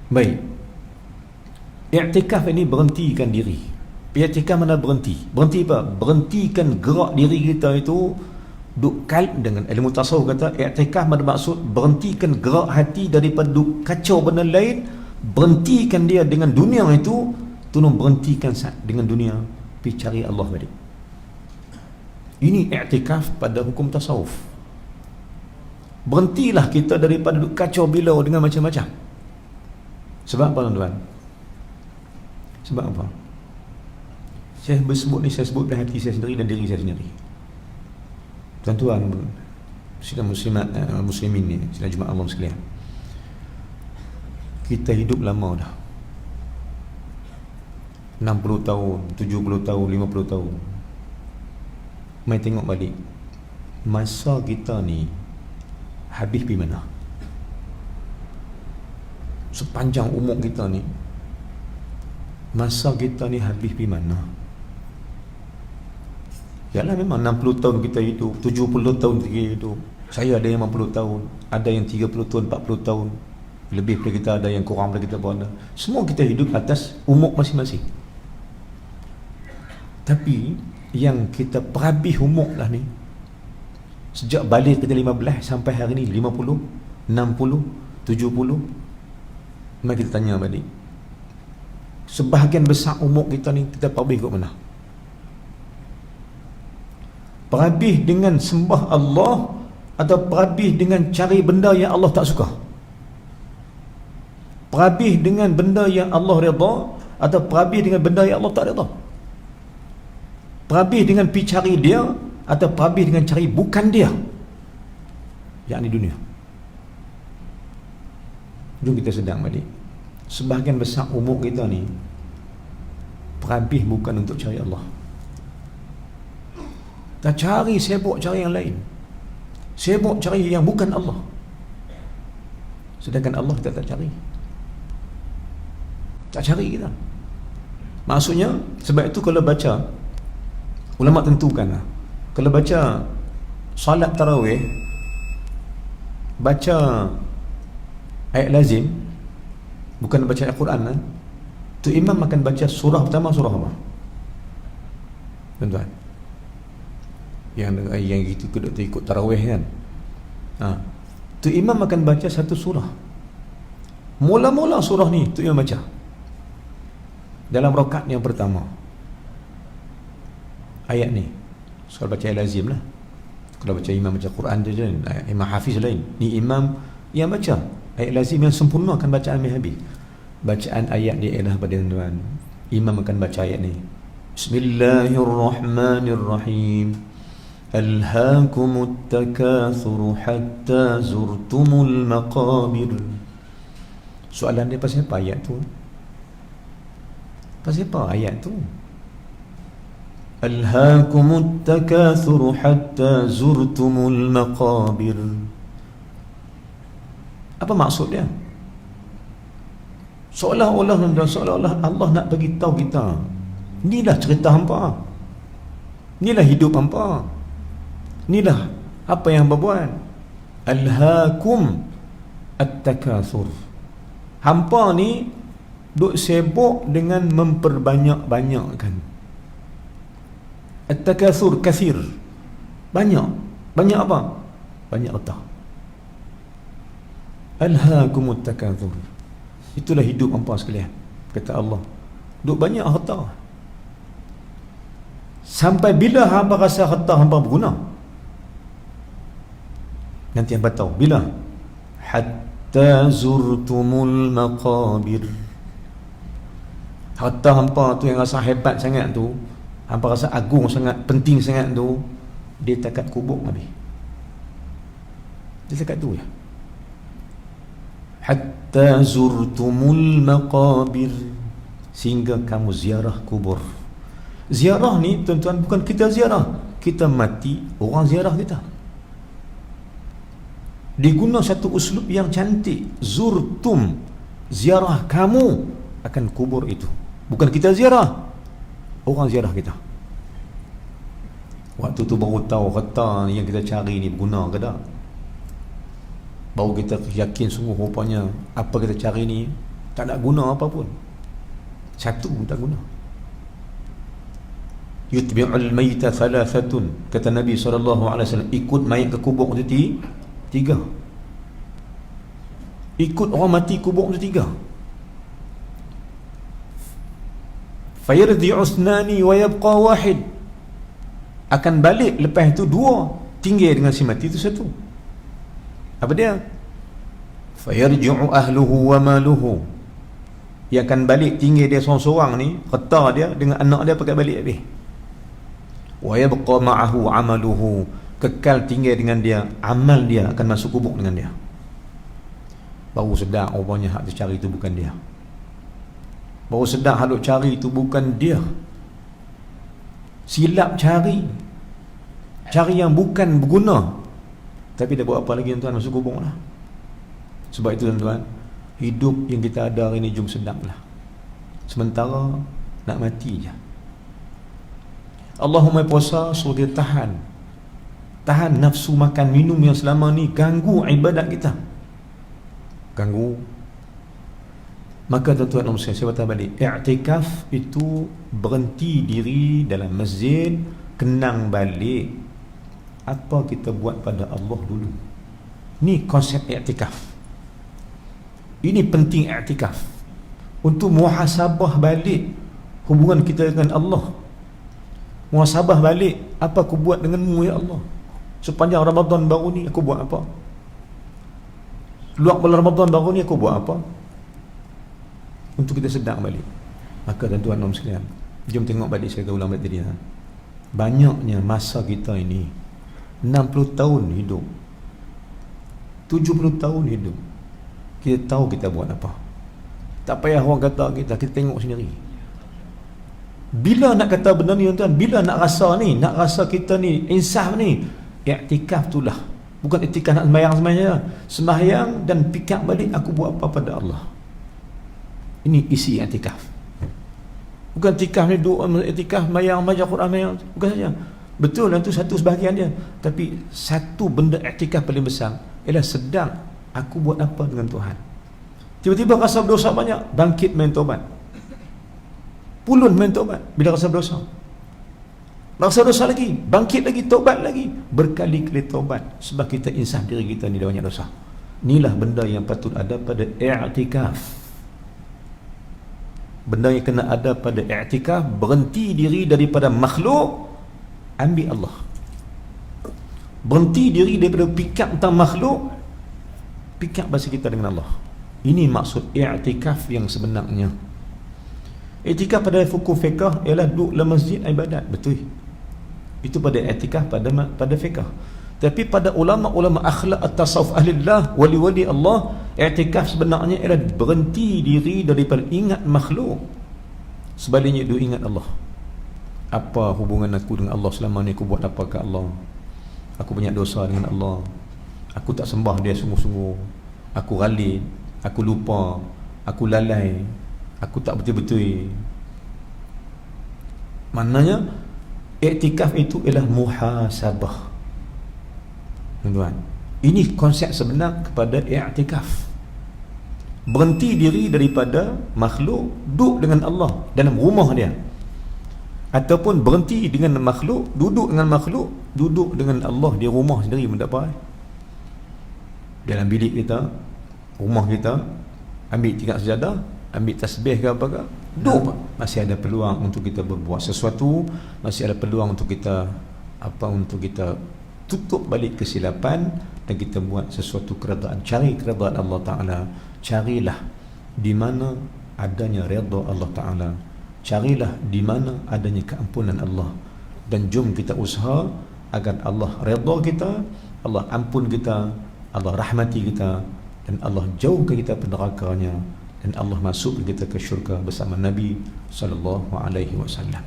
Baik. I'tikaf ini berhentikan diri. I'tikaf mana berhenti? Berhenti apa? Berhentikan gerak diri kita itu duk kalb. Dengan ilmu tasawuf kata i'tikaf bermaksud berhentikan gerak hati daripada duk kacau benda lain, berhentikan dia dengan dunia itu, tolong berhentikan dengan dunia, pergi cari Allah balik. Ini i'tikaf pada hukum tasawuf. Berhentilah kita daripada duk kacau bilau dengan macam-macam. Sebab apa tuan-tuan? Sebab apa? Saya bersebut ni, saya sebut dari hati saya sendiri dan diri saya sendiri. Tuan-tuan, sidang muslimat, muslimin ni, sidang Jumaat Allah sekalian, kita hidup lama dah, 60 tahun, 70 tahun, 50 tahun. Mai tengok balik, masa kita ni habis pergi mana? Sepanjang umur kita ni, masa kita ni habis pergi mana? Yalah, memang 60 tahun kita hidup, 70 tahun kita hidup. Saya ada yang 50 tahun, ada yang 30 tahun, 40 tahun. Lebih daripada kita, ada yang kurang daripada kita pun ada. Semua kita hidup atas umur masing-masing. Tapi yang kita perhabis umur lah ni, sejak balik kita 15 sampai hari ni 50, 60, 70. Mari kita tanya balik, sebahagian besar umur kita ni kita perhabis kat mana? Perhabis dengan sembah Allah atau perhabis dengan cari benda yang Allah tak suka? Perhabis dengan benda yang Allah redha atau perhabis dengan benda yang Allah tak redha? Perhabis dengan pergi cari dia atau perhabis dengan cari bukan dia, yakni dunia? Jom kita sedang balik. Sebahagian besar umur kita ni perhabis bukan untuk cari Allah. Tak cari, sibuk cari yang lain, sibuk cari yang bukan Allah. Sedangkan Allah kita tak cari. Tak cari kita. Maksudnya, sebab itu kalau baca, ulama tentukan lah, kalau baca salat tarawih, baca ayat lazim, bukan baca Al-Quran lah, tu imam akan baca surah pertama, surah apa? Tuan-tuan, yang gitu kedua tu ikut tarawih kan, tu imam akan baca satu surah. Mula-mula surah ni tu imam baca dalam rakaat yang pertama, ayat ni. Soal baca ayat lazim lah. Kalau baca imam baca Quran je lain, imam hafiz lain. Ni imam yang baca ayat lazim yang sempurna akan bacaan habis. Bacaan ayat dia ialah pada tuan, imam akan baca ayat ni, Bismillahirrahmanirrahim, Alhaakumut takathur hatta zurtumul maqabir. Soalan dia, pasal apa ayat tu? Pasal apa ayat tu? Alhaakumut takathur hatta zurtumul maqabir. Apa maksud dia? Seolah-olah Allah nak bagi tahu kita, inilah cerita hampa, inilah hidup hampa, inilah apa yang hamba buat. Alhaakum at-takathur. Hampa ni duk sibuk dengan memperbanyak-banyakkan. At-takathur, kathir, banyak. Banyak apa? Banyak harta. Alhaakumut takathur. Itulah hidup hampa sekalian, kata Allah. Duk banyak harta. Sampai bila hamba rasa harta hamba berguna? Nanti hamba tahu bila. Hatta zurtumul maqabir. Harta hampa tu yang rasa hebat sangat tu, hampa rasa agung sangat, penting sangat tu, dia takat kubur habis. Dia takat tu ya. Hatta zurtumul maqabir, sehingga kamu ziarah kubur. Ziarah ni tuan-tuan bukan kita ziarah, kita mati, orang ziarah kita. Diguna satu uslub yang cantik, zurtum, ziarah kamu akan kubur itu. Bukan kita ziarah, orang ziarah kita. Waktu tu baru tahu harta yang kita cari ni berguna ke tak. Baru kita yakin sungguh rupanya apa kita cari ni tak nak guna apa pun. Satu pun tak guna. Yutbi'ul mayta thalathatun, kata Nabi SAW, ikut mayat ke kubur itu tiga. Ikut orang mati kubur itu tiga. Fayarji'u ithnani wa yabqa wahid, akan balik lepas itu dua, tinggal dengan si mati itu satu. Apa dia? Fayarji'u ahluhu wa maluhu, yang akan balik tinggal dia seorang-seorang ni, kata dia dengan anak dia pakai balik habis. Wa yabqa ma'ahu amaluhu, kekal tinggal dengan dia, amal dia akan masuk kubur dengan dia. Baru sedar rupanya hak dia cari itu bukan dia. Baru sedar hak dia cari itu bukan dia. Silap cari yang bukan berguna. Tapi dah buat apa lagi tuan, masuk kubur lah. Sebab itu tuan-tuan, hidup yang kita ada hari ini jom sedaplah. Sementara nak mati je. Allahumma puasa suruh dia tahan nafsu makan minum yang selama ni ganggu ibadat kita, ganggu. Maka tuan-tuan saya batal balik, i'tikaf itu berhenti diri dalam masjid, kenang balik apa kita buat pada Allah dulu. Ni konsep i'tikaf. Ini penting i'tikaf, untuk muhasabah balik hubungan kita dengan Allah. Muhasabah balik, apa aku buat denganmu ya Allah sepanjang Ramadan baru ni, aku buat apa? Luar bulan Ramadan baru ni aku buat apa? Untuk kita sedar balik. Maka tuan-tuan sekalian, jom tengok balik, saya ulang balik tadi, banyaknya masa kita ini 60 tahun hidup, 70 tahun hidup, kita tahu kita buat apa. Tak payah orang kata kita tengok sendiri. Bila nak kata benda ni tuan, bila nak rasa kita ni insaf ni, i'tikaf itulah. Bukan i'tikaf nak sembahyang dan fikir balik aku buat apa pada Allah. Ini isi i'tikaf. Bukan i'tikaf ni doa, i'tikaf sembahyang baca Quran, bukan saja. Betul itu satu sebahagian dia, tapi satu benda i'tikaf paling besar ialah sedang aku buat apa dengan Tuhan. Tiba-tiba rasa berdosa banyak, bangkit main taubat. Pulun main taubat bila rasa berdosa. Rasa dosa lagi, bangkit lagi, taubat lagi, berkali-kali taubat, sebab kita insaf diri kita ni dah banyak dosa. Inilah benda yang patut ada pada i'tikaf. Benda yang kena ada pada i'tikaf, berhenti diri daripada makhluk, ambil Allah. Berhenti diri daripada fikir tentang makhluk, fikir bahasa kita dengan Allah. Ini maksud i'tikaf yang sebenarnya. I'tikaf pada hukum fiqh ialah duduk dalam masjid ibadat, betul. Itu pada i'tikaf pada fiqh. Tapi pada ulama-ulama akhlak at-tasawuf ahlillah, wali-wali Allah, i'tikaf sebenarnya ialah berhenti diri daripada ingat makhluk, sebaliknya duduk ingat Allah. Apa hubungan aku dengan Allah selama ni, aku buat apa ke Allah? Aku banyak dosa dengan Allah, aku tak sembah dia sungguh-sungguh, aku ghalid, aku lupa, aku lalai, aku tak betul-betul. Maknanya i'tikaf itu ialah muhasabah. Tuan-tuan, ini konsep sebenar kepada i'tikaf. Berhenti diri daripada makhluk, duduk dengan Allah dalam rumah dia. Ataupun berhenti dengan makhluk, duduk dengan makhluk, duduk dengan Allah di rumah sendiri pun tak apa. Dalam bilik kita, rumah kita, ambil tingkat sejadah, ambil tasbih ke apa ke, duduk. Masih ada peluang untuk kita berbuat sesuatu, masih ada peluang untuk kita untuk kita tutup balik kesilapan dan kita buat sesuatu keredaan. Cari keredaan Allah Ta'ala. Carilah di mana adanya redha Allah Ta'ala. Carilah di mana adanya keampunan Allah. Dan jom kita usaha agar Allah redha kita, Allah ampun kita, Allah rahmati kita, dan Allah jauhkan kita penderakanya, dan Allah masukkan kita ke syurga bersama Nabi sallallahu alaihi wasallam.